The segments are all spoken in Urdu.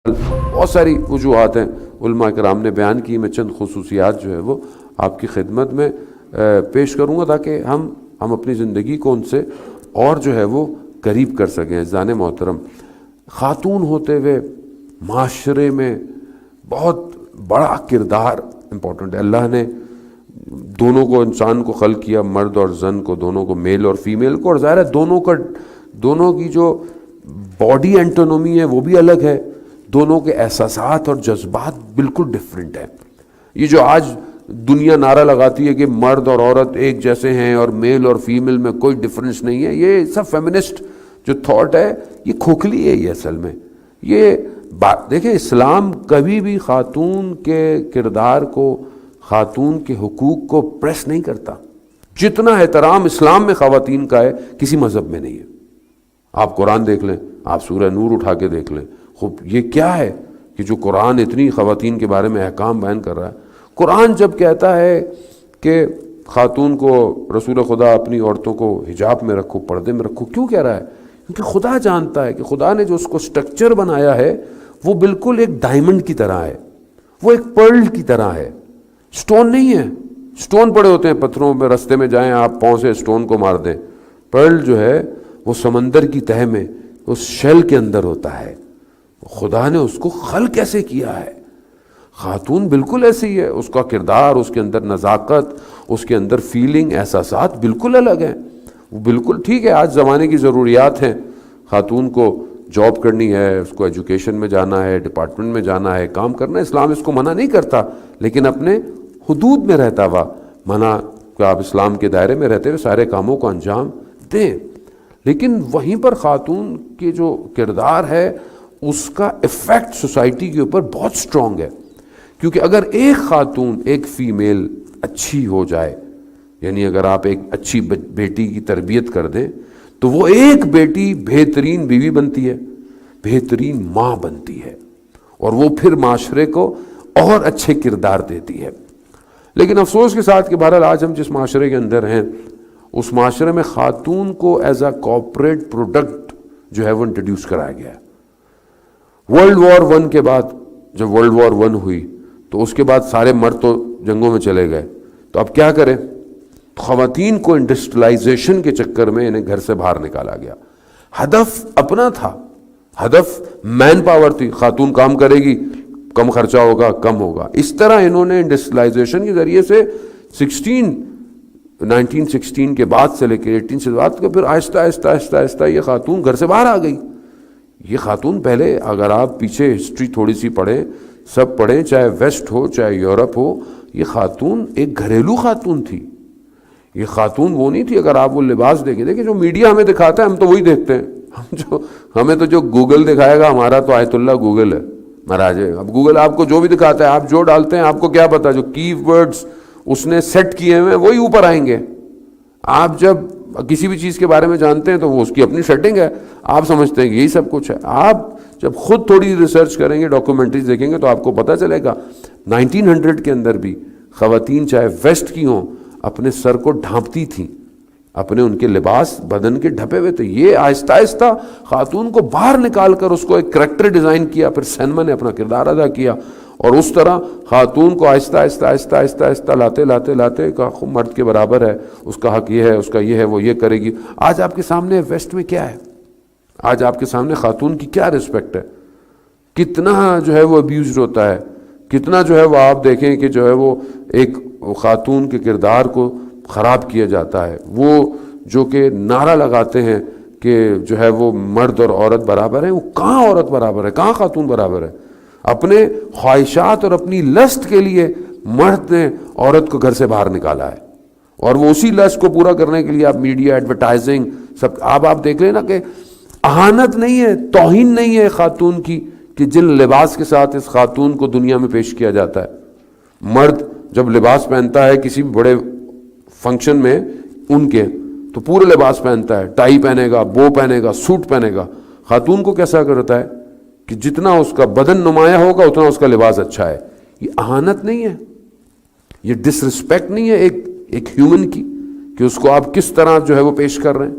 بہت ساری وجوہات ہیں علماء کرام نے بیان کی. میں چند خصوصیات جو ہے وہ آپ کی خدمت میں پیش کروں گا تاکہ ہم اپنی زندگی کو ان سے اور جو ہے وہ قریب کر سکیں. عزیزان محترم، خاتون ہوتے ہوئے معاشرے میں بہت بڑا کردار امپورٹنٹ ہے. اللہ نے دونوں کو، انسان کو خلق کیا، مرد اور زن کو، دونوں کو، میل اور فیمیل کو، اور ظاہر ہے دونوں کی جو باڈی اینٹونومی ہے وہ بھی الگ ہے، دونوں کے احساسات اور جذبات بالکل ڈیفرنٹ ہیں. یہ جو آج دنیا نعرہ لگاتی ہے کہ مرد اور عورت ایک جیسے ہیں اور میل اور فیمیل میں کوئی ڈفرینس نہیں ہے، یہ سب فیمنسٹ جو تھاٹ ہے یہ کھوکھلی ہے. یہ اصل میں یہ بات دیکھیں، اسلام کبھی بھی خاتون کے کردار کو، خاتون کے حقوق کو پریس نہیں کرتا. جتنا احترام اسلام میں خواتین کا ہے کسی مذہب میں نہیں ہے. آپ قرآن دیکھ لیں، آپ سورہ نور اٹھا کے دیکھ لیں. خوب یہ کیا ہے کہ جو قرآن اتنی خواتین کے بارے میں احکام بیان کر رہا ہے. قرآن جب کہتا ہے کہ خاتون کو، رسول خدا اپنی عورتوں کو حجاب میں رکھو، پردے میں رکھو، کیوں کہہ رہا ہے؟ کیونکہ خدا جانتا ہے کہ خدا نے جو اس کو سٹرکچر بنایا ہے وہ بالکل ایک ڈائمنڈ کی طرح ہے، وہ ایک پرل کی طرح ہے، سٹون نہیں ہے. سٹون پڑے ہوتے ہیں پتھروں میں، رستے میں جائیں آپ پاؤں سے سٹون کو مار دیں. پرل جو ہے وہ سمندر کی تہہ میں اس شیل کے اندر ہوتا ہے. خدا نے اس کو خلق کیسے کیا ہے؟ خاتون بالکل ایسی ہے، اس کا کردار، اس کے اندر نزاکت، اس کے اندر فیلنگ، احساسات بالکل الگ ہیں. وہ بالکل ٹھیک ہے، آج زمانے کی ضروریات ہیں، خاتون کو جاب کرنی ہے، اس کو ایجوکیشن میں جانا ہے، ڈپارٹمنٹ میں جانا ہے، کام کرنا ہے. اسلام اس کو منع نہیں کرتا، لیکن اپنے حدود میں رہتا ہوا منع کہ آپ اسلام کے دائرے میں رہتے ہوئے سارے کاموں کو انجام دیں. لیکن وہیں پر خاتون کے جو کردار ہے اس کا ایفیکٹ سوسائٹی کے اوپر بہت سٹرونگ ہے. کیونکہ اگر ایک خاتون، ایک فیمیل اچھی ہو جائے، یعنی اگر آپ ایک اچھی بیٹی کی تربیت کر دیں تو وہ ایک بیٹی بہترین بیوی بنتی ہے، بہترین ماں بنتی ہے، اور وہ پھر معاشرے کو اور اچھے کردار دیتی ہے. لیکن افسوس کے ساتھ کہ بہرحال آج ہم جس معاشرے کے اندر ہیں اس معاشرے میں خاتون کو ایز اے کارپوریٹ پروڈکٹ جو ہے وہ انٹروڈیوس کرایا گیا ہے. ورلڈ وار 1 کے بعد، جب ورلڈ وار 1 ہوئی تو اس کے بعد سارے مرد تو جنگوں میں چلے گئے، تو اب کیا کریں؟ خواتین کو انڈسٹریلائزیشن کے چکر میں انہیں گھر سے باہر نکالا گیا. ہدف اپنا تھا، ہدف مین پاور تھی، خاتون کام کرے گی، کم خرچہ ہوگا، کم ہوگا. اس طرح انہوں نے انڈسٹریلائزیشن کے ذریعے سے 1916 کے بعد سے لے کے 18 سے بعد کا پھر آہستہ آہستہ آہستہ آہستہ یہ خاتون گھر سے باہر آ گئی. یہ خاتون پہلے، اگر آپ پیچھے ہسٹری تھوڑی سی پڑھیں، سب پڑھیں، چاہے ویسٹ ہو چاہے یورپ ہو، یہ خاتون ایک گھریلو خاتون تھی. یہ خاتون وہ نہیں تھی. اگر آپ وہ لباس دیکھیں جو میڈیا ہمیں دکھاتا ہے ہم تو وہی دیکھتے ہیں. ہمیں تو جو گوگل دکھائے گا، ہمارا تو آیت اللہ گوگل ہے مہاراج. اب گوگل آپ کو جو بھی دکھاتا ہے آپ جو ڈالتے ہیں، آپ کو کیا پتا، جو کی ورڈز اس نے سیٹ کیے ہوئے وہی اوپر آئیں گے. آپ جب کسی بھی چیز کے بارے میں جانتے ہیں تو وہ اس کی اپنی سیٹنگ ہے، آپ سمجھتے ہیں کہ یہی سب کچھ ہے. آپ جب خود تھوڑی ریسرچ کریں گے، ڈاکومنٹریز دیکھیں گے تو آپ کو پتہ چلے گا 1900 کے اندر بھی خواتین چاہے ویسٹ کی ہوں اپنے سر کو ڈھانپتی تھیں، اپنے ان کے لباس بدن کے ڈھپے ہوئے تھے. یہ آہستہ آہستہ خاتون کو باہر نکال کر اس کو ایک کریکٹر ڈیزائن کیا، پھر سینما نے اپنا کردار ادا کیا، اور اس طرح خاتون کو آہستہ آہستہ آہستہ آہستہ آہستہ لاتے لاتے لاتے خود مرد کے برابر ہے، اس کا حق یہ ہے، اس کا یہ ہے، وہ یہ کرے گی. آج آپ کے سامنے ویسٹ میں کیا ہے؟ آج آپ کے سامنے خاتون کی کیا رسپیکٹ ہے؟ کتنا جو ہے وہ ابیوزڈ ہوتا ہے، کتنا جو ہے وہ آپ دیکھیں کہ جو ہے وہ ایک خاتون کے کردار کو خراب کیا جاتا ہے. وہ جو کہ نعرہ لگاتے ہیں کہ جو ہے وہ مرد اور عورت برابر ہیں، وہ کہاں عورت برابر ہے، کہاں خاتون برابر ہے؟ اپنے خواہشات اور اپنی لسٹ کے لیے مرد نے عورت کو گھر سے باہر نکالا ہے، اور وہ اسی لسٹ کو پورا کرنے کے لیے آپ میڈیا، ایڈورٹائزنگ سب آپ دیکھ لیں نا کہ اہانت نہیں ہے، توہین نہیں ہے خاتون کی کہ جن لباس کے ساتھ اس خاتون کو دنیا میں پیش کیا جاتا ہے. مرد جب لباس پہنتا ہے کسی بھی بڑے فنکشن میں ان کے، تو پورے لباس پہنتا ہے، ٹائی پہنے گا، بو پہنے گا، سوٹ پہنے گا. خاتون کو کیسا کرتا ہے کہ جتنا اس کا بدن نمایاں ہوگا اتنا اس کا لباس اچھا ہے. یہ اہانت نہیں ہے، یہ ڈس رسپیکٹ نہیں ہے ایک ہیومن کی کہ اس کو آپ کس طرح جو ہے وہ پیش کر رہے ہیں.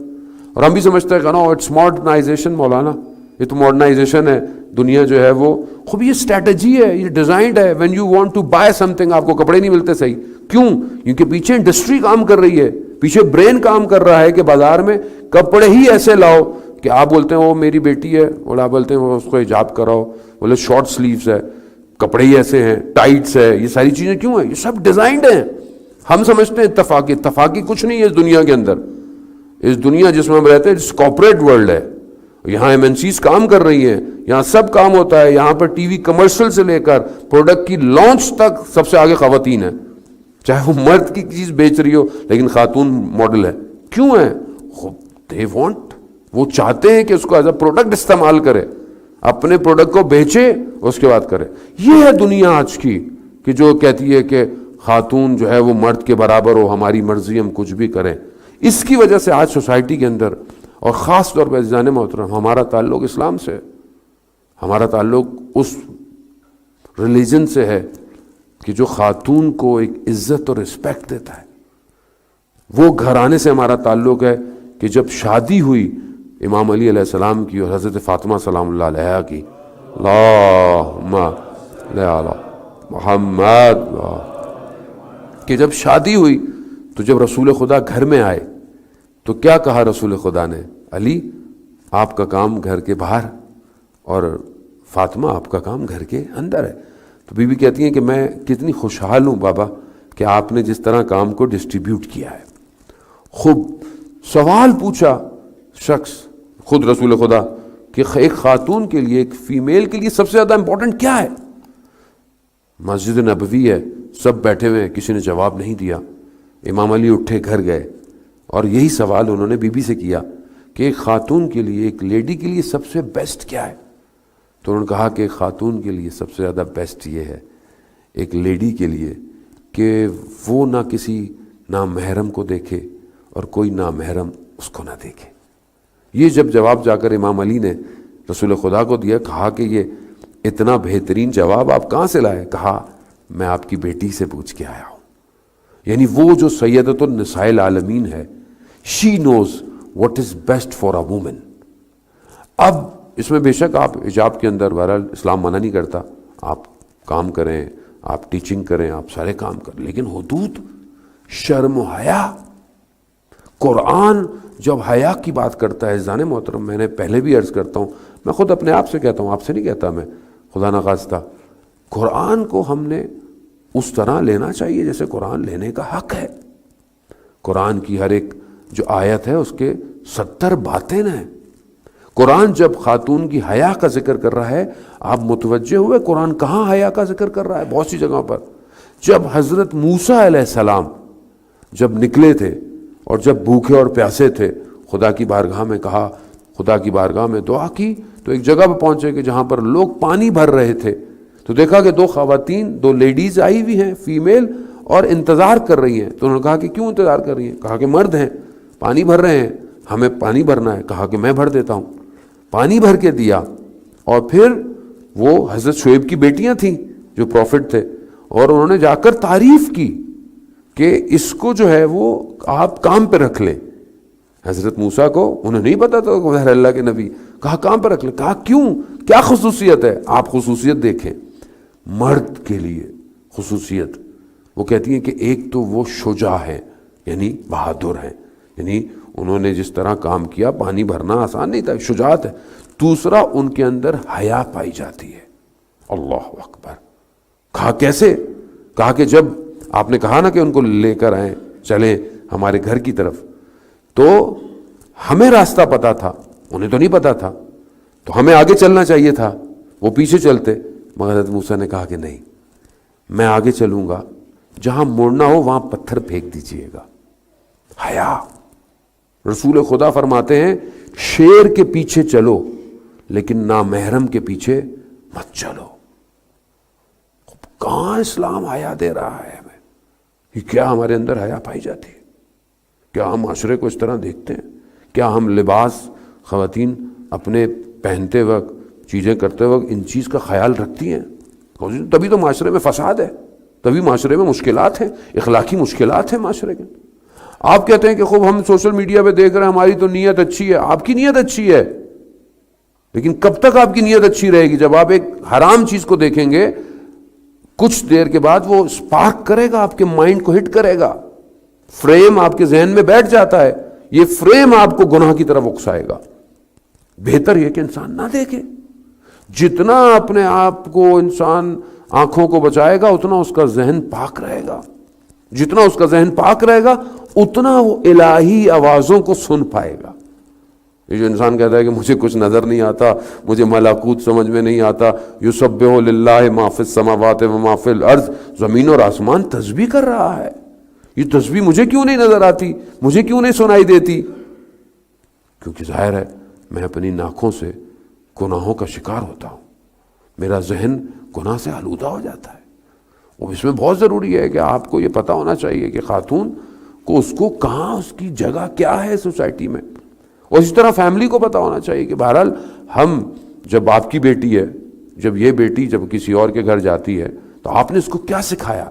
اور ہم بھی سمجھتے ہیں کہ نو اٹس ماڈرنائزیشن. مولانا یہ تو ماڈرنائزیشن ہے. دنیا جو ہے وہ خوب یہ اسٹریٹجی ہے, یہ ڈیزائنڈ ہے. When you want to buy something, آپ کو کپڑے نہیں ملتے صحیح, کیوں؟ کیونکہ پیچھے انڈسٹری کام کر رہی ہے, پیچھے برین کام کر رہا ہے کہ بازار میں کپڑے ہی ایسے لاؤ کہ آپ بولتے ہیں وہ میری بیٹی ہے, اور آپ بولتے ہیں وہ اس کو حجاب کراؤ, بولے شارٹ سلیوز ہے, کپڑے ہی ایسے ہیں, ٹائٹس ہے, یہ ساری چیزیں کیوں ہیں؟ یہ سب ڈیزائنڈ ہیں. ہم سمجھتے ہیں اتفاقی کچھ نہیں ہے اس دنیا کے اندر. اس دنیا جس میں ہم رہتے ہیں اس کارپوریٹ ورلڈ ہے. یہاں ایمنسیز کام کر رہی ہیں, یہاں سب کام ہوتا ہے. یہاں پر ٹی وی کمرشل سے لے کر پروڈکٹ کی لانچ تک سب سے آگے خواتین ہیں, چاہے وہ مرد کی چیز بیچ رہی ہو لیکن خاتون ماڈل ہے. کیوں ہے؟ دے وانٹ, وہ چاہتے ہیں کہ اس کو ایز اے پروڈکٹ استعمال کرے, اپنے پروڈکٹ کو بیچے اس کے بعد کرے. یہ ہے دنیا آج کی کہ جو کہتی ہے کہ خاتون جو ہے وہ مرد کے برابر ہو, ہماری مرضی ہم کچھ بھی کریں. اس کی وجہ سے آج سوسائٹی کے اندر اور خاص طور پہ عزیزان محترم ہمارا تعلق اسلام سے ہے, ہمارا تعلق اس ریلیجن سے ہے کہ جو خاتون کو ایک عزت اور رسپیکٹ دیتا ہے. وہ گھرانے سے ہمارا تعلق ہے کہ جب شادی ہوئی امام علی علیہ السلام کی اور حضرت فاطمہ سلام اللہ علیہا کی, اللہم صل علی محمد, کہ جب شادی ہوئی تو جب رسول خدا گھر میں آئے تو کیا کہا رسول خدا نے؟ علی آپ کا کام گھر کے باہر اور فاطمہ آپ کا کام گھر کے اندر ہے. تو بی بی کہتی ہیں کہ میں کتنی خوشحال ہوں بابا کہ آپ نے جس طرح کام کو ڈسٹریبیوٹ کیا ہے. خوب سوال پوچھا شخص خود رسول خدا کہ ایک خاتون کے لیے, ایک فیمیل کے لیے سب سے زیادہ امپورٹنٹ کیا ہے؟ مسجد نبوی ہے, سب بیٹھے ہوئے, کسی نے جواب نہیں دیا. امام علی اٹھے, گھر گئے اور یہی سوال انہوں نے بی بی سے کیا کہ ایک خاتون کے لیے, ایک لیڈی کے لیے سب سے بیسٹ کیا ہے؟ تو انہوں نے کہا کہ ایک خاتون کے لیے سب سے زیادہ بیسٹ یہ ہے, ایک لیڈی کے لیے, کہ وہ نہ کسی نامحرم کو دیکھے اور کوئی نامحرم اس کو نہ دیکھے. یہ جب جواب جا کر امام علی نے رسول خدا کو دیا, کہا کہ یہ اتنا بہترین جواب آپ کہاں سے لائے؟ کہا میں آپ کی بیٹی سے پوچھ کے آیا ہوں. یعنی وہ جو سیدۃ النساء العالمین ہے, she knows what is best for a woman. اب اس میں بے شک آپ حجاب کے اندر بہرحال اسلام منع نہیں کرتا, آپ کام کریں, آپ ٹیچنگ کریں, آپ سارے کام کریں, لیکن حدود, شرم و حیا. قرآن جب حیا کی بات کرتا ہے عزیزان محترم, میں نے پہلے بھی عرض کرتا ہوں, میں خود اپنے آپ سے کہتا ہوں, آپ سے نہیں کہتا میں, خدا نخواستہ, قرآن کو ہم نے اس طرح لینا چاہیے جیسے قرآن لینے کا حق ہے. قرآن کی ہر ایک جو آیت ہے اس کے 70 باتیں ہیں. قرآن جب خاتون کی حیا کا ذکر کر رہا ہے, آپ متوجہ ہوئے قرآن کہاں حیا کا ذکر کر رہا ہے؟ بہت سی جگہوں پر. جب حضرت موسیٰ علیہ السلام جب نکلے تھے اور جب بھوکے اور پیاسے تھے, خدا کی بارگاہ میں کہا, خدا کی بارگاہ میں دعا کی, تو ایک جگہ پہ پہنچے کہ جہاں پر لوگ پانی بھر رہے تھے, تو دیکھا کہ 2 خواتین, 2 لیڈیز آئی ہوئی ہیں فیمیل, اور انتظار کر رہی ہیں. تو انہوں نے کہا کہ کیوں انتظار کر رہی ہیں؟ کہا کہ مرد ہیں, پانی بھر رہے ہیں, ہمیں پانی بھرنا ہے. کہا کہ میں بھر دیتا ہوں. پانی بھر کے دیا, اور پھر وہ حضرت شعیب کی بیٹیاں تھیں جو پروفٹ تھے, اور انہوں نے جا کر تعریف کی کہ اس کو جو ہے وہ آپ کام پہ رکھ لیں. حضرت موسیٰ کو انہیں نہیں پتا تھا کہ اللہ کے نبی, کہا کام پہ رکھ لیں. کہا کیوں, کیا خصوصیت ہے؟ آپ خصوصیت دیکھیں, مرد کے لیے خصوصیت, وہ کہتی ہیں کہ ایک تو وہ شجاع ہے, یعنی بہادر ہیں, یعنی انہوں نے جس طرح کام کیا, پانی بھرنا آسان نہیں تھا, شجاعت ہے. دوسرا ان کے اندر حیا پائی جاتی ہے. اللہ اکبر. کہا کیسے؟ کہا کہ جب آپ نے کہا نا کہ ان کو لے کر آئیں, چلیں ہمارے گھر کی طرف, تو ہمیں راستہ پتا تھا, انہیں تو نہیں پتا تھا, تو ہمیں آگے چلنا چاہیے تھا, وہ پیچھے چلتے. مگر حضرت موسیٰ نے کہا کہ نہیں, میں آگے چلوں گا, جہاں مڑنا ہو وہاں پتھر پھینک دیجئے گا. حیا. رسول خدا فرماتے ہیں شیر کے پیچھے چلو لیکن نامحرم کے پیچھے مت چلو. کہاں اسلام حیا دے رہا ہے ہمیں؟ کہ کیا ہمارے اندر حیا پائی جاتی ہے؟ کیا ہم معاشرے کو اس طرح دیکھتے ہیں؟ کیا ہم لباس خواتین اپنے پہنتے وقت, چیزیں کرتے وقت ان چیز کا خیال رکھتی ہیں؟ تبھی تو معاشرے میں فساد ہے, تبھی معاشرے میں مشکلات ہیں, اخلاقی مشکلات ہیں معاشرے کے. آپ کہتے ہیں کہ خوب ہم سوشل میڈیا پہ دیکھ رہے ہیں, ہماری تو نیت اچھی ہے. آپ کی نیت اچھی ہے, لیکن کب تک آپ کی نیت اچھی رہے گی؟ جب آپ ایک حرام چیز کو دیکھیں گے کچھ دیر کے بعد وہ سپارک کرے گا، آپ کے مائنڈ کو ہٹ کرے گا، فریم آپ کے ذہن میں بیٹھ جاتا ہے، یہ فریم آپ کو گناہ کی طرف اکسائے گا۔ بہتر یہ کہ انسان نہ دیکھے۔ جتنا اپنے آپ کو انسان آنکھوں کو بچائے گا اتنا اس کا ذہن پاک رہے گا، جتنا اس کا ذہن پاک رہے گا اتنا وہ الہی آوازوں کو سن پائے گا۔ یہ جو انسان کہتا ہے کہ مجھے کچھ نظر نہیں آتا، مجھے ملکوت سمجھ میں نہیں آتا، یسبح للہ ما فی السماوات و ما فی الارض، زمین اور آسمان تسبیح کر رہا ہے، یہ تسبیح مجھے کیوں نہیں نظر آتی، مجھے کیوں نہیں سنائی دیتی؟ کیونکہ ظاہر ہے میں اپنی ناکوں سے گناہوں کا شکار ہوتا ہوں، میرا ذہن گناہ سے آلودہ ہو جاتا ہے۔ اور اس میں بہت ضروری ہے کہ آپ کو یہ پتہ ہونا چاہیے کہ خاتون کو اس کو کہاں اس کی جگہ کیا ہے سوسائٹی میں، اور اسی طرح فیملی کو پتہ ہونا چاہیے کہ بہرحال ہم، جب آپ کی بیٹی ہے، جب یہ بیٹی جب کسی اور کے گھر جاتی ہے تو آپ نے اس کو کیا سکھایا؟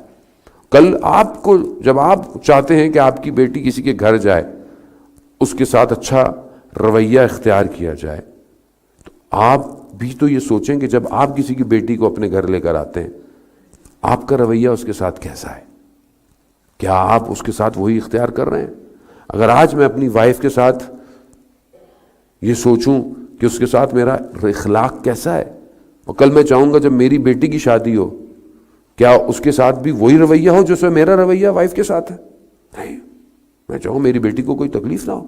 کل آپ کو جب آپ چاہتے ہیں کہ آپ کی بیٹی کسی کے گھر جائے، اس کے ساتھ اچھا رویہ اختیار کیا جائے، تو آپ بھی تو یہ سوچیں کہ جب آپ کسی کی بیٹی کو اپنے گھر لے کر آتے ہیں آپ کا رویہ اس کے ساتھ کیسا ہے؟ کیا آپ اس کے ساتھ وہی اختیار کر رہے ہیں؟ اگر آج میں اپنی وائف کے ساتھ یہ سوچوں کہ اس کے ساتھ میرا اخلاق کیسا ہے، اور کل میں چاہوں گا جب میری بیٹی کی شادی ہو کیا اس کے ساتھ بھی وہی رویہ ہو جو میرا رویہ وائف کے ساتھ ہے؟ نہیں، میں چاہوں میری بیٹی کو کوئی تکلیف نہ ہو۔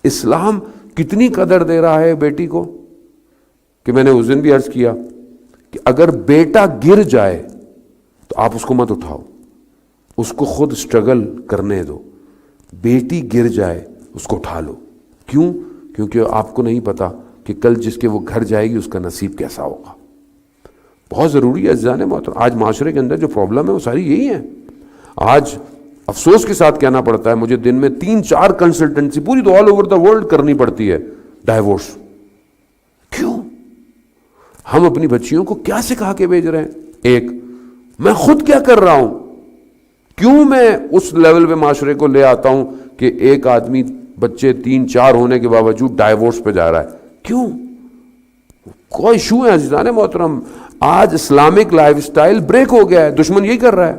اسلام کتنی قدر دے رہا ہے بیٹی کو کہ میں نے اس دن بھی عرض کیا کہ اگر بیٹا گر جائے تو آپ اس کو مت اٹھاؤ، اس کو خود سٹرگل کرنے دو۔ بیٹی گر جائے اس کو اٹھا لو۔ کیوں؟ کیونکہ آپ کو نہیں پتا کہ کل جس کے وہ گھر جائے گی اس کا نصیب کیسا ہوگا۔ بہت ضروری ہے عزیزان محترم۔ آج معاشرے کے اندر جو پرابلم ہے وہ ساری یہی ہے۔ آج افسوس کے ساتھ کہنا پڑتا ہے مجھے دن میں 3-4 کنسلٹنسی پوری تو آل اوور دا ورلڈ کرنی پڑتی ہے ڈائیورس۔ کیوں؟ ہم اپنی بچیوں کو کیا سکھا کے بھیج رہے ہیں؟ ایک میں خود کیا کر رہا ہوں؟ کیوں میں اس لیول پہ معاشرے کو لے آتا ہوں کہ ایک آدمی بچے 3-4 ہونے کے باوجود ڈائیورس پہ جا رہا ہے؟ کیوں؟ کوئی ایشو ہے عزیزان محترم۔ آج اسلامک لائف سٹائل بریک ہو گیا ہے، دشمن یہی کر رہا ہے۔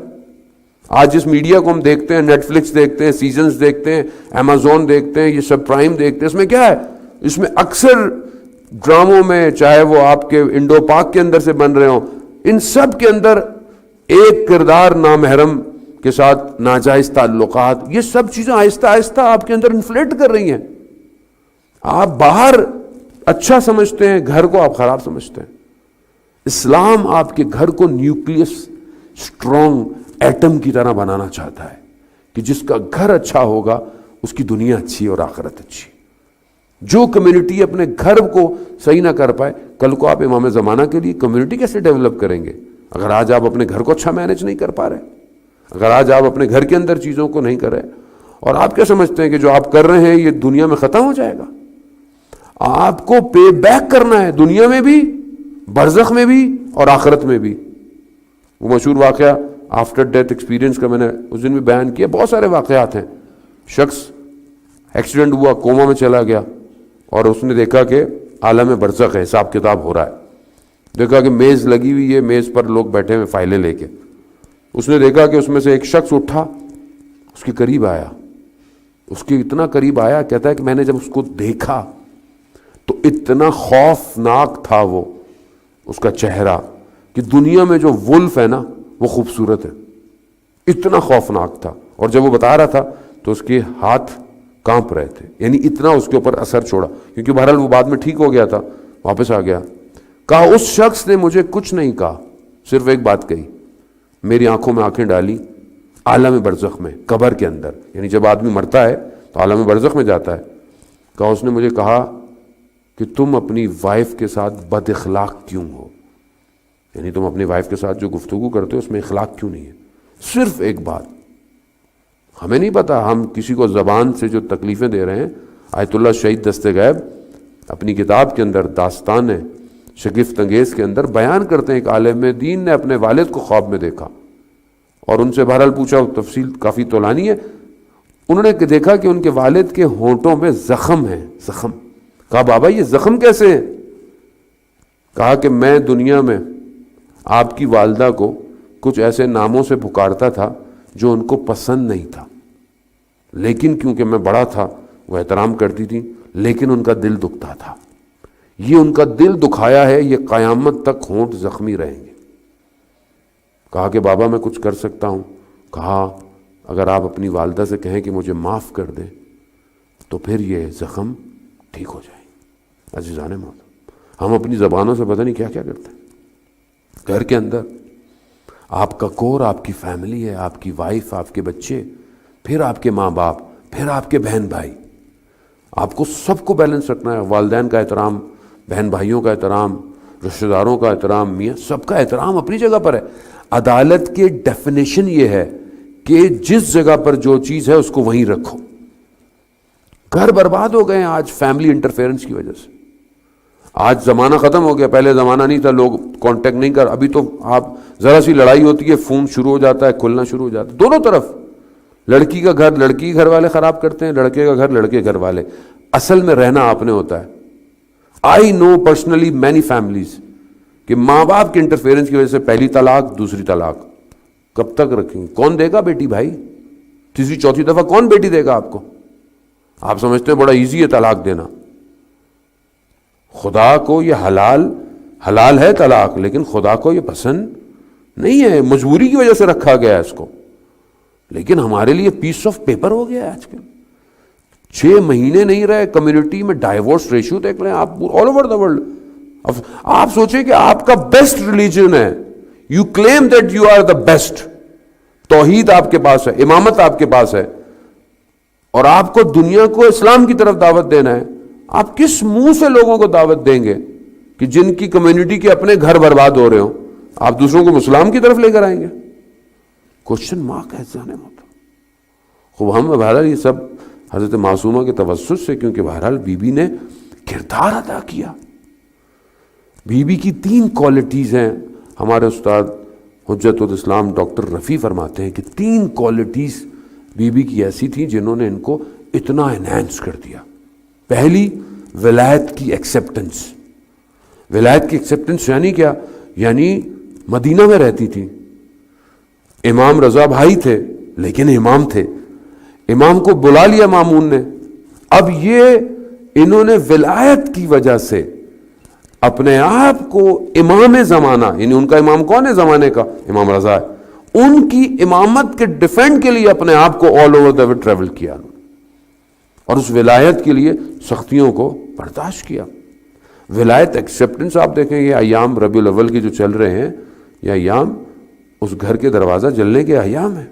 آج جس میڈیا کو ہم دیکھتے ہیں، نیٹ فلکس دیکھتے ہیں، سیزنز دیکھتے ہیں، ایمیزون دیکھتے ہیں، یہ سب پرائم دیکھتے ہیں، اس میں کیا ہے؟ اس میں اکثر ڈراموں میں، چاہے وہ آپ کے انڈو پاک کے اندر سے بن رہے ہوں، ان سب کے اندر ایک کردار نامحرم کے ساتھ ناجائز تعلقات، یہ سب چیزیں آہستہ آہستہ آپ کے اندر انفلیٹ کر رہی ہیں۔ آپ باہر اچھا سمجھتے ہیں، گھر کو آپ خراب سمجھتے ہیں۔ اسلام آپ کے گھر کو نیوکلیس اسٹرانگ ایٹم کی طرح بنانا چاہتا ہے کہ جس کا گھر اچھا ہوگا اس کی دنیا اچھی اور آخرت اچھی۔ جو کمیونٹی اپنے گھر کو صحیح نہ کر پائے، کل کو آپ امام زمانہ کے لیے کمیونٹی کیسے ڈیولپ کریں گے؟ اگر آج آپ اپنے گھر کو اچھا مینج نہیں کر پا رہے، اگر آج آپ اپنے گھر کے اندر چیزوں کو نہیں کر رہے، اور آپ کیا سمجھتے ہیں کہ جو آپ کر رہے ہیں یہ دنیا میں ختم ہو جائے گا؟ آپ کو پے بیک کرنا ہے، دنیا میں بھی، برزخ میں بھی اور آخرت میں بھی۔ وہ مشہور واقعہ آفٹر ڈیتھ ایکسپیرینس کا میں نے اس دن بھی بیان کیا۔ بہت سارے واقعات ہیں۔ شخص ایکسیڈنٹ ہوا، کوما میں چلا گیا، اور اس نے دیکھا کہ عالم برزخ ہے، حساب کتاب ہو رہا ہے۔ دیکھا کہ میز لگی ہوئی ہے، میز پر لوگ بیٹھے ہوئے فائلیں لے کے۔ اس نے دیکھا کہ اس میں سے ایک شخص اٹھا، اس کے قریب آیا، اس کے اتنا قریب آیا، کہتا ہے کہ میں نے جب اس کو دیکھا تو اتنا خوفناک تھا وہ اس کا چہرہ کہ دنیا میں جو ولف ہے نا وہ خوبصورت ہے، اتنا خوفناک تھا۔ اور جب وہ بتا رہا تھا تو اس کے ہاتھ کانپ رہے تھے، یعنی اتنا اس کے اوپر اثر چھوڑا، کیونکہ بہرحال وہ بعد میں ٹھیک ہو گیا تھا، واپس آ گیا۔ کہا اس شخص نے مجھے کچھ نہیں کہا، صرف ایک بات کہی، میری آنکھوں میں آنکھیں ڈالی، عالم برزخ میں، قبر کے اندر، یعنی جب آدمی مرتا ہے تو عالم برزخ میں جاتا ہے۔ کہا اس نے مجھے کہا کہ تم اپنی وائف کے ساتھ بد اخلاق کیوں ہو، یعنی تم اپنی وائف کے ساتھ جو گفتگو کرتے ہو اس میں اخلاق کیوں نہیں ہے؟ صرف ایک بات۔ ہمیں نہیں پتا ہم کسی کو زبان سے جو تکلیفیں دے رہے ہیں۔ آیت اللہ شہید دست غیب اپنی کتاب کے اندر داستان شگفت انگیز کے اندر بیان کرتے ہیں کہ عالم دین نے اپنے والد کو خواب میں دیکھا اور ان سے بہرحال پوچھا، تفصیل کافی طولانی ہے، انہوں نے دیکھا کہ ان کے والد کے ہونٹوں میں زخم ہیں، زخم۔ کہا بابا یہ زخم کیسے ہیں؟ کہا کہ میں دنیا میں آپ کی والدہ کو کچھ ایسے ناموں سے پکارتا تھا جو ان کو پسند نہیں تھا، لیکن کیونکہ میں بڑا تھا وہ احترام کرتی تھی، لیکن ان کا دل دکھتا تھا۔ یہ ان کا دل دکھایا ہے، یہ قیامت تک ہونٹ زخمی رہیں گے۔ کہا کہ بابا میں کچھ کر سکتا ہوں؟ کہا اگر آپ اپنی والدہ سے کہیں کہ مجھے معاف کر دیں تو پھر یہ زخم ٹھیک ہو جائیں گے۔ عزیزان محترم، ہم اپنی زبانوں سے پتہ نہیں کیا کیا کرتے ہیں۔ گھر کے اندر آپ کا کور آپ کی فیملی ہے، آپ کی وائف، آپ کے بچے، پھر آپ کے ماں باپ، پھر آپ کے بہن بھائی۔ آپ کو سب کو بیلنس رکھنا ہے، والدین کا احترام، بہن بھائیوں کا احترام، رشتہ داروں کا احترام، میاں سب کا احترام اپنی جگہ پر ہے۔ عدالت کی ڈیفینیشن یہ ہے کہ جس جگہ پر جو چیز ہے اس کو وہیں رکھو۔ گھر برباد ہو گئے ہیں آج فیملی انٹرفیئرنس کی وجہ سے۔ آج زمانہ ختم ہو گیا، پہلے زمانہ نہیں تھا، لوگ کانٹیکٹ نہیں کر، ابھی تو آپ ذرا سی لڑائی ہوتی ہے فون شروع ہو جاتا ہے، کھلنا شروع ہو جاتا ہے دونوں طرف۔ لڑکی کا گھر لڑکی کے گھر والے خراب کرتے ہیں، لڑکے کا گھر لڑکے گھر والے۔ اصل میں رہنا آپ نے ہوتا ہے۔ آئی نو پرسنلی مینی فیملیز کہ ماں باپ کے انٹرفیئرنس کی وجہ سے پہلی طلاق، دوسری طلاق کب تک رکھیں گے؟ کون دے گا بیٹی بھائی؟ تیسری چوتھی دفعہ کون بیٹی دے گا آپ کو؟ آپ سمجھتے ہیں بڑا ایزی ہے طلاق دینا۔ خدا کو یہ حلال ہے طلاق، لیکن خدا کو یہ پسند نہیں ہے، مجبوری کی وجہ سے رکھا گیا ہے اس کو۔ لیکن ہمارے لیے پیس آف پیپر ہو گیا ہے آج کل۔ 6 مہینے نہیں رہے، کمیونٹی میں ڈائیورس ریشو دیکھ لیں آپ آل اوور دا ورلڈ۔ آپ سوچیں کہ آپ کا بیسٹ ریلیجن ہے، you claim that you are the best, توحید آپ کے پاس ہے، امامت آپ کے پاس ہے، اور آپ کو دنیا کو اسلام کی طرف دعوت دینا ہے۔ آپ کس منہ سے لوگوں کو دعوت دیں گے کہ جن کی کمیونٹی کے اپنے گھر برباد ہو رہے ہوں، آپ دوسروں کو اسلام کی طرف لے کر آئیں گے؟ کوشچن مارک ہے جانے مت۔ خوب ہم بہرحال یہ سب حضرت معصومہ کے توسط سے، کیونکہ بہرحال بی بی نے کردار ادا کیا۔ بی بی کی 3 کوالٹیز ہیں۔ ہمارے استاد حجت الاسلام ڈاکٹر رفیع فرماتے ہیں کہ 3 کوالٹیز بی بی کی ایسی تھیں جنہوں نے ان کو اتنا انہینس کر دیا۔ پہلی، ولایت کی ایکسیپٹنس۔ ولایت کی ایکسیپٹنس یعنی کیا؟ یعنی مدینہ میں رہتی تھی، امام رضا بھائی تھے لیکن امام تھے، امام کو بلا لیا مامون نے۔ اب یہ انہوں نے ولایت کی وجہ سے اپنے آپ کو امام زمانہ، یعنی ان کا امام کون ہے زمانے کا؟ امام رضا ہے، ان کی امامت کے ڈیفینڈ کے لیے اپنے آپ کو all over the world travel کیا، اور اس ولایت کے لیے سختیوں کو برداشت کیا۔ ولایت ایکسیپٹنس آپ دیکھیں، یہ ایام ربیع الاول کے جو چل رہے ہیں، یہ ایام اس گھر کے دروازہ جلنے کے ایام ہیں۔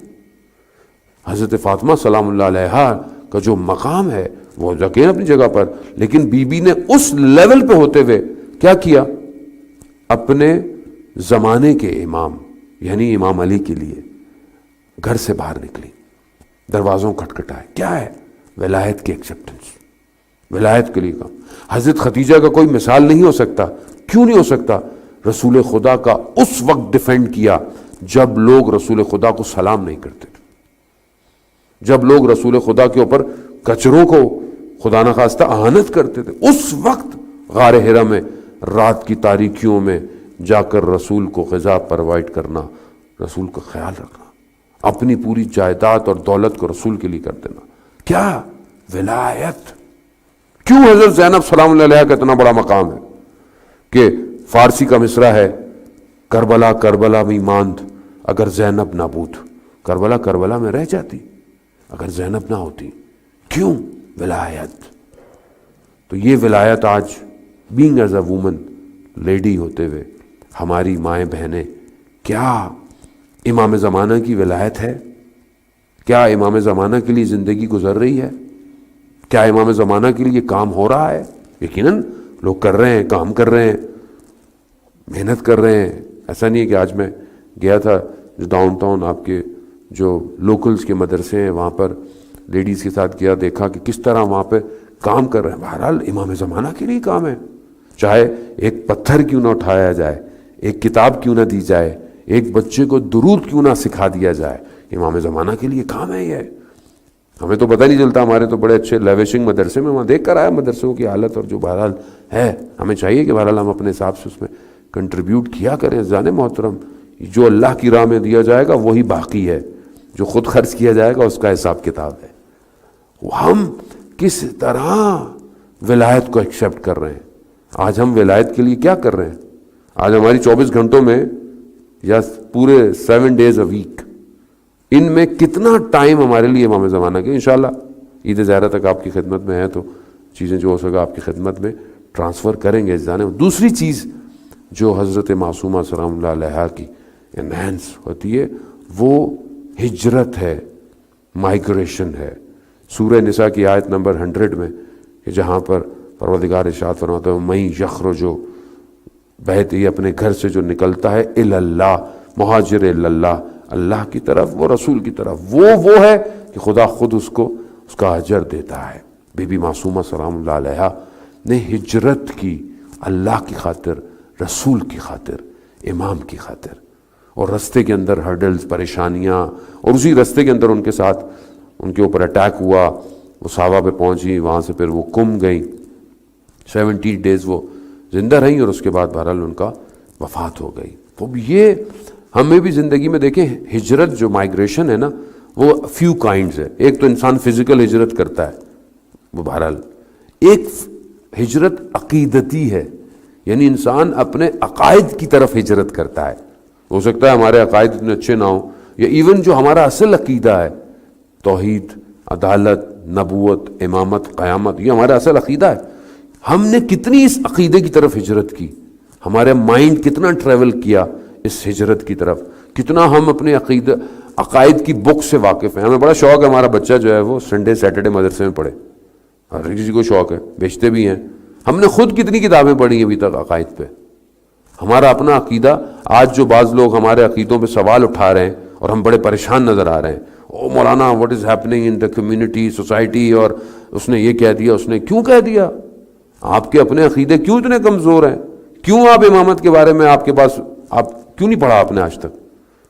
حضرت فاطمہ سلام اللہ علیہا کا جو مقام ہے وہ یقین اپنی جگہ پر، لیکن بی بی نے اس لیول پہ ہوتے ہوئے کیا کیا؟ اپنے زمانے کے امام یعنی امام علی کے لیے گھر سے باہر نکلی، دروازوں کھٹکھٹائے۔ کیا ہے؟ ولایت کی ایکسیپٹنس، ولایت کے لیے کام۔ حضرت خدیجہ کا کوئی مثال نہیں ہو سکتا۔ کیوں نہیں ہو سکتا؟ رسول خدا کا اس وقت ڈیفینڈ کیا جب لوگ رسول خدا کو سلام نہیں کرتے تھے، جب لوگ رسول خدا کے اوپر کچروں کو خدا نخواستہ اہانت کرتے تھے، اس وقت غار حرا میں رات کی تاریکیوں میں جا کر رسول کو غذا پرووائڈ کرنا، رسول کا خیال رکھنا، اپنی پوری جائیداد اور دولت کو رسول کے لیے کر دینا۔ کیا؟ ولایت۔ کیوں حضرت زینب سلام اللہ علیہ کا اتنا بڑا مقام ہے کہ فارسی کا مصرع ہے، کربلا کربلا میں ماند اگر زینب نہ بوت۔ کربلا کربلا میں رہ جاتی اگر زینب نہ ہوتی۔ کیوں؟ ولایت۔ تو یہ ولایت آج being as a woman, lady ہوتے ہوئے ہماری مائیں بہنیں، کیا امام زمانہ کی ولایت ہے؟ کیا امام زمانہ کے لیے زندگی گزر رہی ہے؟ کیا امام زمانہ کے لیے کام ہو رہا ہے؟ یقیناً لوگ کر رہے ہیں، کام کر رہے ہیں، محنت کر رہے ہیں۔ ایسا نہیں ہے کہ آج میں گیا تھا جو ڈاؤن ٹاؤن آپ کے جو لوکلز کے مدرسے ہیں وہاں پر لیڈیز کے ساتھ گیا، دیکھا کہ کس طرح وہاں پہ کام کر رہے ہیں۔ بہرحال امام زمانہ کے لیے کام ہے، چاہے ایک پتھر کیوں نہ اٹھایا جائے، ایک کتاب کیوں نہ دی جائے، ایک بچے کو درود کیوں نہ سکھا دیا جائے، امام زمانہ کے لیے کام ہے یہ۔ ہمیں تو پتہ نہیں چلتا, ہمارے تو بڑے اچھے لیوشنگ مدرسے میں, وہاں دیکھ کر آیا مدرسوں کی حالت, اور جو بہرحال ہے ہمیں چاہیے کہ بہرحال ہم اپنے حساب سے اس میں کنٹریبیوٹ کیا کریں. زان محترم, جو اللہ کی راہ میں دیا جائے گا وہی باقی ہے, جو خود خرچ کیا جائے گا اس کا حساب کتاب ہے. ہم کس طرح ولایت کو ایکسیپٹ کر رہے ہیں. آج ہم ولایت کے لیے کیا کر رہے ہیں؟ آج ہماری 24 گھنٹوں میں یا پورے 7 days a week, ان میں کتنا ٹائم ہمارے لیے امام زمانہ کے. انشاءاللہ عید زہرہ تک آپ کی خدمت میں ہے تو چیزیں جو ہو سکا آپ کی خدمت میں ٹرانسفر کریں گے. دوسری چیز جو حضرت معصومہ سلام اللہ علیہ کی انہینس ہوتی ہے وہ ہجرت ہے, مائگریشن ہے. سورہ نساء کی آیت نمبر 100 میں کہ جہاں پر پروردگار ارشاد فرماتا ہے میں یخرج بہت ہی اپنے گھر سے جو نکلتا ہے اللہ مہاجر اللہ, اللہ کی طرف, وہ رسول کی طرف, وہ ہے کہ خدا خود اس کو اس کا اجر دیتا ہے. بی بی معصومہ سلام اللہ علیہ نے ہجرت کی اللہ کی خاطر, رسول کی خاطر, امام کی خاطر. اور رستے کے اندر ہرڈلز, پریشانیاں, اور اسی رستے کے اندر ان کے ساتھ ان کے اوپر اٹیک ہوا, وہ صحابہ پہ پہنچی, وہاں سے پھر وہ کم گئیں, 70 days وہ زندہ رہیں, اور اس کے بعد بہرحال ان کا وفات ہو گئی. تو یہ ہمیں بھی زندگی میں دیکھیں ہجرت جو مائگریشن ہے نا وہ فیو کائنڈز ہے. ایک تو انسان فزیکل ہجرت کرتا ہے, وہ بہرحال. ایک ہجرت عقیدتی ہے, یعنی انسان اپنے عقائد کی طرف ہجرت کرتا ہے. ہو سکتا ہے ہمارے عقائد اتنے اچھے نہ ہوں, یا ایون جو ہمارا اصل عقیدہ ہے توحید, عدالت, نبوت, امامت, قیامت, یہ ہمارا اصل عقیدہ ہے. ہم نے کتنی اس عقیدے کی طرف ہجرت کی, ہمارا مائنڈ کتنا ٹریول کیا اس ہجرت کی طرف, کتنا ہم اپنے عقائد کی بک سے واقف ہیں. ہمیں بڑا شوق ہے ہمارا بچہ جو ہے وہ سنڈے سیٹرڈے مدرسے میں پڑھے, ہر کسی کو شوق ہے, بیچتے بھی ہیں. ہم نے خود کتنی کتابیں پڑھی ہیں ابھی تک عقائد پہ. ہمارا اپنا عقیدہ, آج جو بعض لوگ ہمارے عقیدوں پہ سوال اٹھا رہے ہیں اور ہم بڑے پریشان نظر آ رہے ہیں, او مولانا what is happening in the community society, اور اس نے یہ کہہ دیا, اس نے کیوں کہہ دیا. آپ کے اپنے عقیدے کیوں اتنے کمزور ہیں؟ کیوں آپ امامت کے بارے میں آپ کے پاس, آپ کیوں نہیں پڑھا آپ نے آج تک؟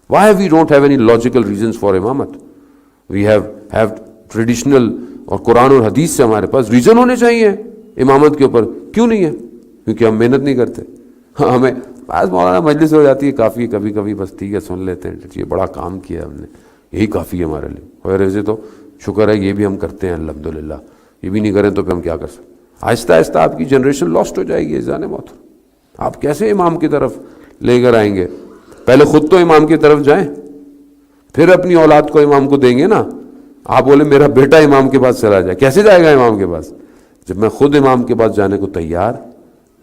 Why we don't have any logical reasons for امامت. وی ہیو ٹریڈیشنل اور قرآن اور حدیث سے ہمارے پاس ریزن ہونے چاہیے امامت کے اوپر, کیوں نہیں ہے؟ کیونکہ ہم محنت نہیں کرتے. ہمیں بعض مولانا مجلس ہو جاتی ہے کافی, کبھی کبھی بس ٹھیک ہے سن لیتے ہیں, یہ بڑا کام کیا ہم نے, یہی کافی ہے ہمارے لیے. اور ایسے تو شکر ہے یہ بھی ہم کرتے ہیں الحمدللہ, یہ بھی نہیں کریں تو پھر ہم کیا کر سکتے. آہستہ آہستہ آپ کی جنریشن لاسٹ ہو جائے گی. جانے موت, آپ کیسے امام کی طرف لے کر آئیں گے؟ پہلے خود تو امام کی طرف جائیں, پھر اپنی اولاد کو امام کو دیں گے نا. آپ بولے میرا بیٹا امام کے پاس چلا جائے, کیسے جائے گا امام کے پاس جب میں خود امام کے پاس جانے کو تیار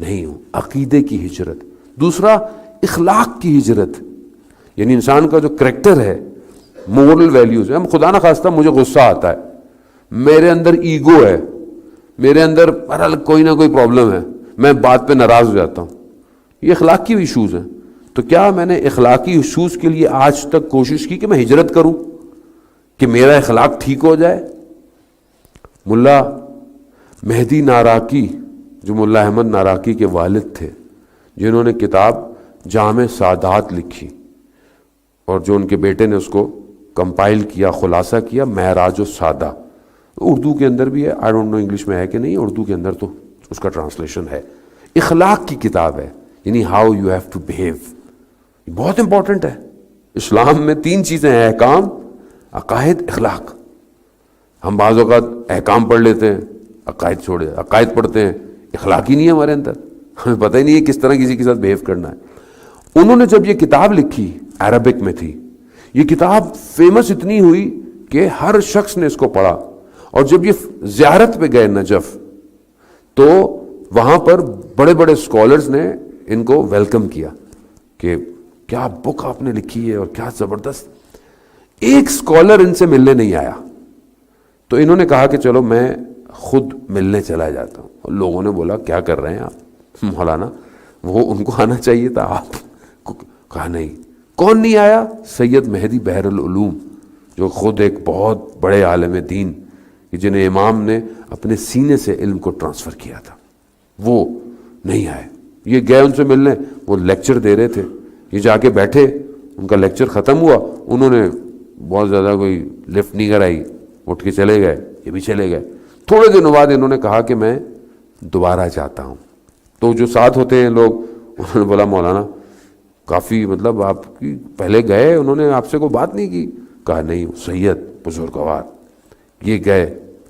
نہیں ہوں؟ عقیدے کی ہجرت. دوسرا اخلاق کی ہجرت, یعنی انسان کا جو کریکٹر ہے, مورل ویلیوز ہے. خدا نہ خواستہ مجھے غصہ آتا ہے, میرے اندر ایگو ہے, میرے اندر بہرحال کوئی نہ کوئی پرابلم ہے, میں بات پہ ناراض ہو جاتا ہوں, یہ اخلاقی ایشوز ہیں. تو کیا میں نے اخلاقی ایشوز کے لیے آج تک کوشش کی کہ میں ہجرت کروں کہ میرا اخلاق ٹھیک ہو جائے؟ ملا مہدی ناراکی, جو ملا احمد ناراکی کے والد تھے, جنہوں نے کتاب جامع سعادات لکھی, اور جو ان کے بیٹے نے اس کو کمپائل کیا, خلاصہ کیا, معراج السادہ. اردو کے اندر بھی ہے, آئی ڈونٹ نو انگلش میں ہے کہ نہیں, اردو کے اندر تو اس کا ٹرانسلیشن ہے. اخلاق کی کتاب ہے, یعنی how you have to behave. بہت امپورٹنٹ ہے. اسلام میں 3 چیزیں ہیں, احکام, عقائد, اخلاق. ہم بعض اوقات احکام پڑھ لیتے ہیں, عقائد چھوڑے, عقائد پڑھتے ہیں, اخلاق ہی نہیں ہے ہمارے اندر, ہمیں پتہ ہی نہیں ہے کس طرح کسی کے ساتھ بیہیو کرنا ہے. انہوں نے جب یہ کتاب لکھی, عربک میں تھی, یہ کتاب فیمس اتنی ہوئی کہ ہر شخص نے اس کو پڑھا. اور جب یہ زیارت پہ گئے نجف, تو وہاں پر بڑے بڑے اسکالرز نے ان کو ویلکم کیا کہ کیا بک آپ نے لکھی ہے اور کیا زبردست. ایک اسکالر ان سے ملنے نہیں آیا, تو انہوں نے کہا کہ چلو میں خود ملنے چلا جاتا ہوں. اور لوگوں نے بولا کیا کر رہے ہیں آپ مولانا, وہ ان کو آنا چاہیے تھا, آپ کو کہا نہیں. کون نہیں آیا؟ سید مہدی بحر العلوم, جو خود ایک بہت بڑے عالم دین, جنہیں امام نے اپنے سینے سے علم کو ٹرانسفر کیا تھا, وہ نہیں آئے. یہ گئے ان سے ملنے, وہ لیکچر دے رہے تھے, یہ جا کے بیٹھے, ان کا لیکچر ختم ہوا, انہوں نے بہت زیادہ کوئی لفٹ نہیں کرائی, اٹھ کے چلے گئے، یہ بھی چلے گئے۔ تھوڑے دنوں بعد انہوں نے کہا کہ میں دوبارہ چاہتا ہوں۔ تو جو ساتھ ہوتے ہیں لوگ، انہوں نے بولا مولانا کافی مطلب آپ کی پہلے گئے، انہوں نے آپ سے کوئی بات نہیں کی؟ کہا نہیں، سید بزرگوار یہ گئے،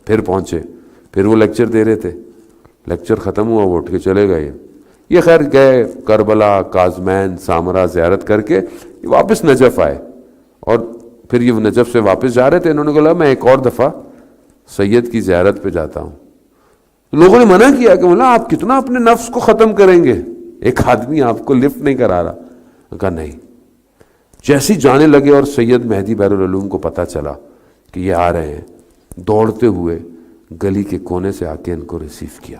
پھر پہنچے، پھر وہ لیکچر دے رہے تھے، لیکچر ختم ہوا، وہ اٹھ کے چلے گئے۔ یہ خیر گئے کربلا، کاظمین، سامرا زیارت کر کے یہ واپس نجف آئے، اور پھر یہ نجف سے واپس جا رہے تھے، انہوں نے کہا میں ایک اور دفعہ سید کی زیارت پہ جاتا ہوں۔ لوگوں نے منع کیا کہ مولا آپ کتنا اپنے نفس کو ختم کریں گے، ایک آدمی آپ کو لفٹ نہیں کرا رہا۔ کہا نہیں۔ جیسی جانے لگے اور سید مہدی بحر العلوم کو پتہ چلا کہ یہ آ رہے ہیں، دوڑتے ہوئے گلی کے کونے سے آ کے ان کو ریسیو کیا،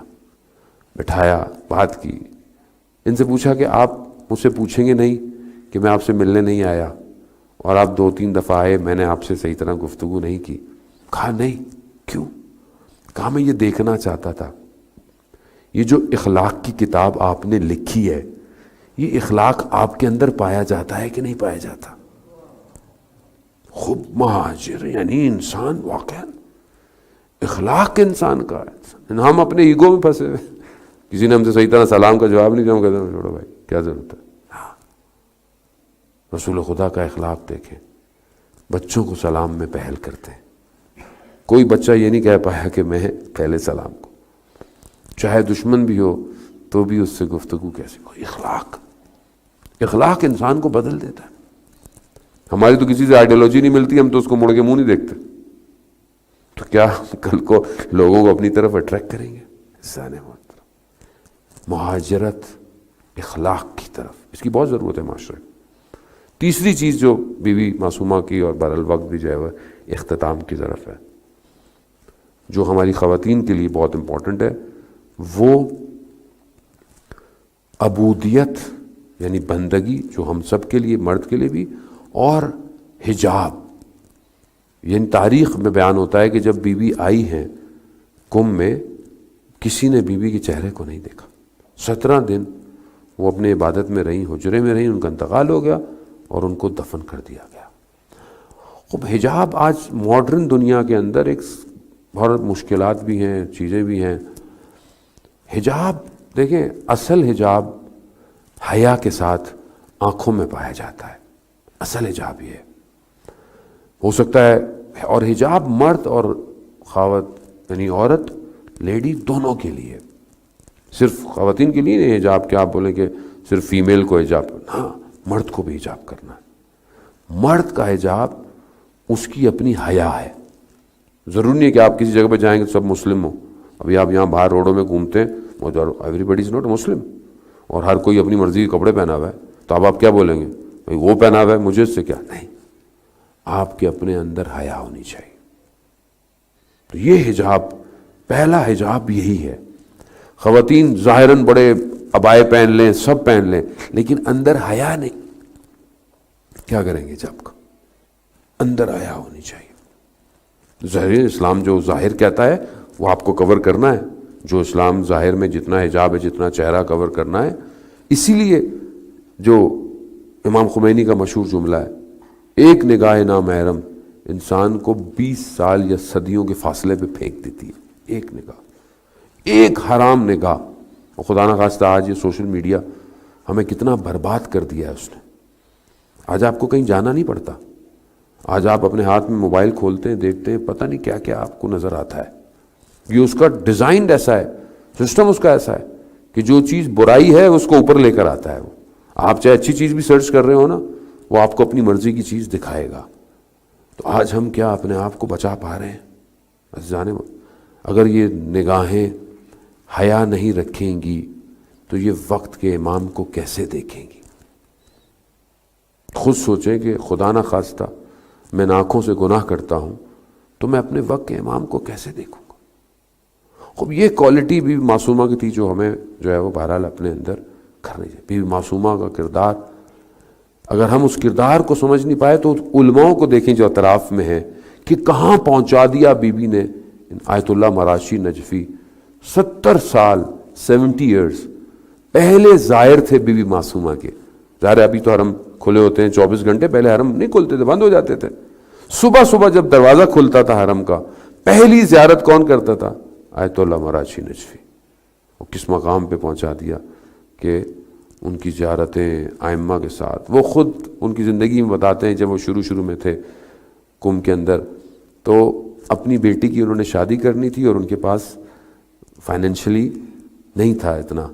بٹھایا، بات کی، ان سے پوچھا کہ آپ مجھ سے پوچھیں گے نہیں کہ میں آپ سے ملنے نہیں آیا، اور آپ 2-3 دفعہ آئے، میں نے آپ سے صحیح طرح گفتگو نہیں کی؟ کہا نہیں۔ کیوں؟ کہا میں یہ دیکھنا چاہتا تھا یہ جو اخلاق کی کتاب آپ نے لکھی ہے، یہ اخلاق آپ کے اندر پایا جاتا ہے کہ نہیں پایا جاتا؟ خود مہاجر یعنی انسان واقعا اخلاق انسان کا ہے۔ ہم اپنے ایگو میں پھنسے ہوئے، کسی نے ہم سے صحیح طرح سلام کا جواب نہیں دیا، ہم کہتے ہیں چھوڑو بھائی کیا ضرورت ہے۔ رسول خدا کا اخلاق دیکھیں، بچوں کو سلام میں پہل کرتے ہیں، کوئی بچہ یہ نہیں کہہ پایا کہ میں پہلے سلام کو، چاہے دشمن بھی ہو تو بھی اس سے گفتگو کیسے ہو۔ اخلاق انسان کو بدل دیتا ہے۔ ہماری تو کسی سے آئیڈیالوجی نہیں ملتی، ہم تو اس کو مڑ کے منہ نہیں دیکھتے، تو کیا کل کو لوگوں کو اپنی طرف اٹریکٹ کریں گے؟ مہاجرت اخلاق کی طرف، اس کی بہت ضرورت ہے معاشرے میں۔ تیسری چیز جو بی بی معصومہ کی، اور بہرالوقت بھی جو ہے وہ اختتام کی طرف ہے، جو ہماری خواتین کے لیے بہت امپورٹنٹ ہے، وہ عبودیت یعنی بندگی، جو ہم سب کے لیے، مرد کے لیے بھی، اور حجاب۔ یعنی تاریخ میں بیان ہوتا ہے کہ جب بی بی آئی ہیں کم میں، کسی نے بی بی کے چہرے کو نہیں دیکھا، 17 دن وہ اپنے عبادت میں رہیں، حجرے میں رہیں، ان کا انتقال ہو گیا اور ان کو دفن کر دیا گیا۔ خب حجاب آج ماڈرن دنیا کے اندر ایک بہت مشکلات بھی ہیں، چیزیں بھی ہیں۔ حجاب دیکھیں، اصل حجاب حیا کے ساتھ آنکھوں میں پایا جاتا ہے، اصل حجاب یہ ہو سکتا ہے۔ اور حجاب مرد اور خاوت یعنی عورت، لیڈی، دونوں کے لیے، صرف خواتین کے لیے نہیں حجاب کہ آپ بولیں کہ صرف فیمیل کو حجاب، ہاں مرد کو بھی حجاب کرنا ہے۔ مرد کا حجاب اس کی اپنی حیا ہے، ضروری نہیں ہے کہ آپ کسی جگہ پہ جائیں گے تو سب مسلم ہوں۔ ابھی آپ یہاں باہر روڈوں میں گھومتے ہیں، every body is not Muslim, اور ہر کوئی اپنی مرضی کے کپڑے پہنا ہوا ہے، تو اب آپ کیا بولیں گے؟ بھائی وہ پہنا ہوا ہے، مجھے اس سے کیا؟ نہیں، آپ کے اپنے اندر حیا ہونی چاہیے۔ تو یہ حجاب، پہلا حجاب یہی ہے۔ خواتین ظاہراً بڑے عبائے پہن لیں، سب پہن لیں، لیکن اندر حیا نہیں، کیا کریں گے جب کا؟ اندر حیا ہونی چاہیے۔ ظاہر اسلام جو ظاہر کہتا ہے وہ آپ کو کور کرنا ہے، جو اسلام ظاہر میں جتنا حجاب ہے، جتنا چہرہ کور کرنا ہے۔ اسی لیے جو امام خمینی کا مشہور جملہ ہے، ایک نگاہ نامحرم انسان کو 20 سال یا صدیوں کے فاصلے پہ پھینک دیتی ہے۔ ایک نگاہ، ایک حرام نگاہ۔ اور خدا نہ خواستہ آج یہ سوشل میڈیا ہمیں کتنا برباد کر دیا ہے اس نے۔ آج آپ کو کہیں جانا نہیں پڑتا، آج آپ اپنے ہاتھ میں موبائل کھولتے ہیں، دیکھتے ہیں، پتہ نہیں کیا کیا آپ کو نظر آتا ہے۔ یہ اس کا ڈیزائنڈ ایسا ہے، سسٹم اس کا ایسا ہے کہ جو چیز برائی ہے اس کو اوپر لے کر آتا ہے وہ۔ آپ چاہے اچھی چیز بھی سرچ کر رہے ہو نا، وہ آپ کو اپنی مرضی کی چیز دکھائے گا۔ تو آج ہم کیا اپنے آپ کو بچا پا رہے ہیں؟ عزیزان، اگر یہ نگاہیں حیا نہیں رکھیں گی تو یہ وقت کے امام کو کیسے دیکھیں گی؟ خود سوچیں کہ خدا نہ خواستہ میں آنکھوں سے گناہ کرتا ہوں تو میں اپنے وقت کے امام کو کیسے دیکھوں گا؟ خوب یہ کوالٹی بی بی معصومہ کی تھی جو ہمیں جو ہے وہ بہرحال اپنے اندر کرنی چاہیے۔ بی بی معصومہ کا کردار، اگر ہم اس کردار کو سمجھ نہیں پائے تو علماؤں کو دیکھیں جو اطراف میں ہیں کہ کہاں پہنچا دیا بی بی نے۔ آیت اللہ مراشی نجفی 70 سال 70 ایئرز پہلے زائر تھے بی بی معصومہ کے۔ ظاہر ابھی تو حرم کھلے ہوتے ہیں 24 گھنٹے، پہلے حرم نہیں کھلتے تھے، بند ہو جاتے تھے۔ صبح صبح جب دروازہ کھلتا تھا حرم کا، پہلی زیارت کون کرتا تھا؟ آیت اللہ مراچی نجفی. وہ کس مقام پہ پہنچا دیا کہ ان کی زیارتیں ائمہ کے ساتھ. وہ خود ان کی زندگی میں بتاتے ہیں جب وہ شروع میں تھے کنبھ کے اندر، تو اپنی بیٹی کی انہوں نے شادی کرنی تھی اور ان کے پاس فائنینشلی نہیں تھا اتنا،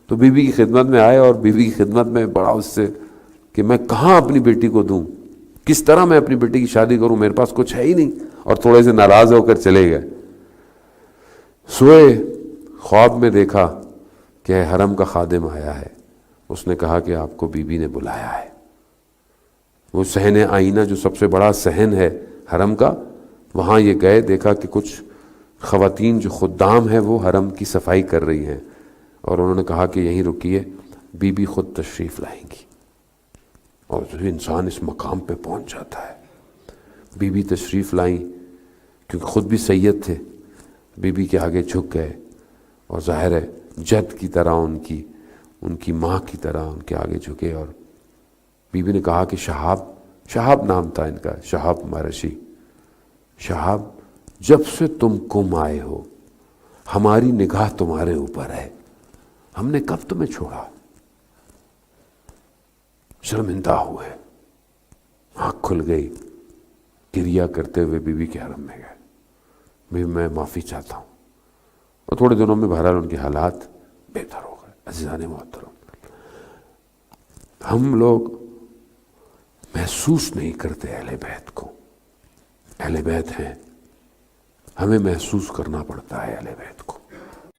تو بیوی کی خدمت میں آئے اور بیوی کی خدمت میں بڑا اس سے کہ میں کہاں اپنی بیٹی کو دوں، کس طرح میں اپنی بیٹی کی شادی کروں، میرے پاس کچھ ہے ہی نہیں، اور تھوڑے سے ناراض ہو کر چلے گئے. سوئے، خواب میں دیکھا کہ حرم کا خادم آیا ہے. اس نے کہا کہ آپ کو بیوی نے بلایا ہے. وہ صحن آئینہ جو سب سے بڑا صحن ہے حرم کا، وہاں یہ گئے، دیکھا کہ کچھ خواتین جو خدام ہیں وہ حرم کی صفائی کر رہی ہیں، اور انہوں نے کہا کہ یہیں رکیے، بی بی خود تشریف لائیں گی. اور جو انسان اس مقام پہ پہنچ جاتا ہے، بی بی تشریف لائیں، کیونکہ خود بھی سید تھے، بی بی کے آگے جھک گئے، اور ظاہر ہے جد کی طرح ان کی ماں کی طرح ان کے آگے جھکے. اور بی بی نے کہا کہ شہاب نام تھا ان کا، شہاب مرشی، شہاب جب سے تم کم آئے ہو ہماری نگاہ تمہارے اوپر ہے، ہم نے کب تمہیں چھوڑا. شرمندہ ہوئے، آنکھ کھل گئی، گریہ کرتے ہوئے بی بی کے حرم میں گئے، بھی میں معافی چاہتا ہوں. اور تھوڑے دنوں میں بہرحال ان کے حالات بہتر ہو گئے. عزیزان محترم، ہم لوگ محسوس نہیں کرتے اہل بیت کو. اہل بیت ہیں، ہمیں محسوس کرنا پڑتا ہے اہل بیت کو.